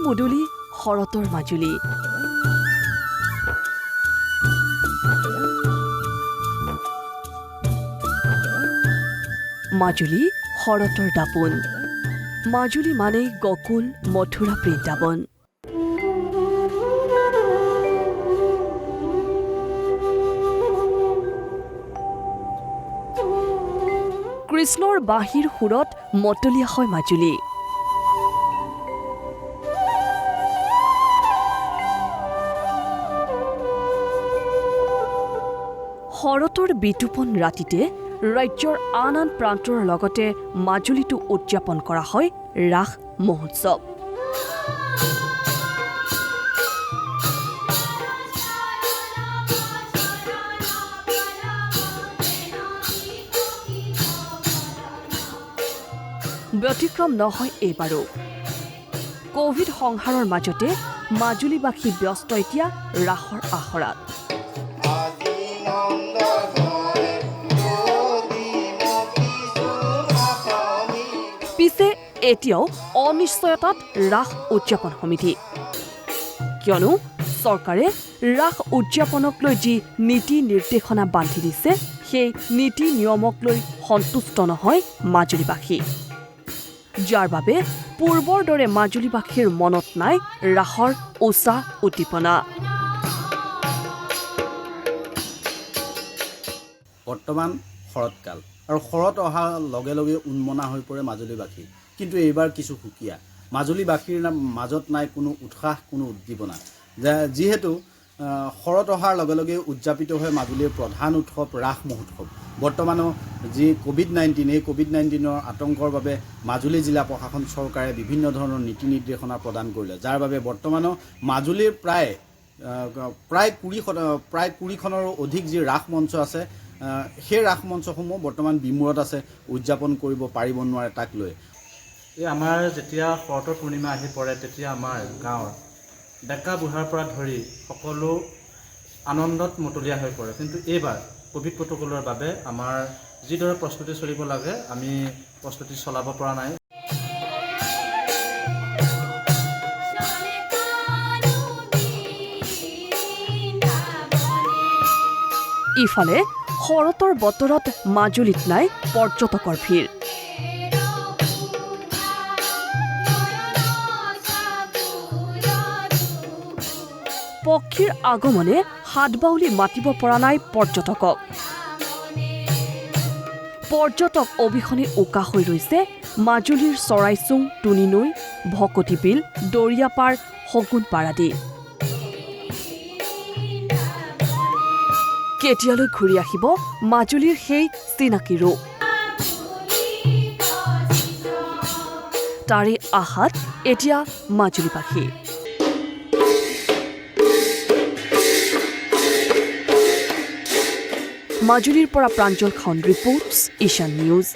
মুদুলি শৰতৰ মাজুলী মাজুলী শৰতৰ দাপোন মাজুলী মানেই গকুল মথুৰা বৃন্দাবন কৃষ্ণৰ বাঁহীৰ সুৰত মতলীয়া হয় মাজুলী শৰতৰ বিতুপন ৰাতিতে ৰাজ্যৰ আন আন প্ৰান্তৰ লগতে মাজুলীতো উদযাপন কৰা হয় ৰাস মহোৎসৱ ব্যতিক্ৰম নহয় এইবাৰো কোভিড সংহাৰৰ মাজতে মাজুলীবাসী ব্যস্ত এতিয়া ৰাসৰ আখৰাত পিছে এতিয়াও অনিশ্চয়তাত ৰাস উদযাপন সমিতি কিয়নো চৰকাৰে ৰাস উদযাপনক লৈ যি নীতি নিৰ্দেশনা বান্ধি দিছে সেই নীতি নিয়মক লৈ সন্তুষ্ট নহয় মাজুলীবাসী যাৰ বাবে পূৰ্বৰ দৰে মাজুলীবাসীৰ মনত নাই ৰাসৰ উৎসাহ উদ্দীপনা বৰ্তমান শৰৎকাল আৰু শৰৎ অহাৰ লগে লগে উন্মনা হৈ পৰে মাজুলীবাসী কিন্তু এইবাৰ কিছু সুকীয়া মাজুলীবাসীৰ মাজত নাই কোনো উৎসাহ কোনো উদ্দীপনা যিহেতু শৰৎ অহাৰ লগে লগে উদযাপিত হয় মাজুলীৰ প্ৰধান উৎসৱ ৰাস মহোৎসৱ বৰ্তমানো যি কোভিড-19 এই কোভিড-19ৰ আতংকৰ বাবে মাজুলী জিলা প্ৰশাসন চৰকাৰে বিভিন্ন ধৰণৰ নীতি নিৰ্দেশনা প্ৰদান কৰিলে যাৰ বাবে বৰ্তমানো মাজুলীৰ প্ৰায় 20খনৰো অধিক যি ৰাস মঞ্চ আছে সেই ৰাস মঞ্চসমূহ বৰ্তমান বিমূৰত আছে উদযাপন কৰিব পাৰিব নোৱাৰে তাক লৈ এই আমাৰ যেতিয়া শৰতৰ পূৰ্ণিমা আহি পৰে তেতিয়া আমাৰ গাঁৱৰ ডেকা বুঢ়াৰ পৰা ধৰি সকলো আনন্দত মতলীয়া হৈ পৰে কিন্তু এইবাৰ কোভিড প্ৰট'কলৰ বাবে আমাৰ যিদৰে প্ৰস্তুতি চলিব লাগে আমি প্ৰস্তুতি চলাব পৰা নাই ইফালে শৰতৰ বতৰত মাজুলীত নাই পৰ্যটকৰ ভিৰ পক্ষীৰ আগমনে হাতবাউলি মাতিব পৰা নাই পৰ্যটকক পৰ্যটক অবিহনে উকা হৈ ৰৈছে মাজুলীৰ চৰাইচুং টুনিনৈ ভকতি বিল দৰিয়াপাৰ শগুনপাৰ আদি কেতিয়ালৈ ঘূৰি আহিব মাজুলীৰ সেই চিনাকি ৰূপ তাৰে আশাত এতিয়া মাজুলীবাসী মাজুলীৰ পৰা প্ৰাঞ্জল খান ৰিপৰ্টছ ঈশান নিউজ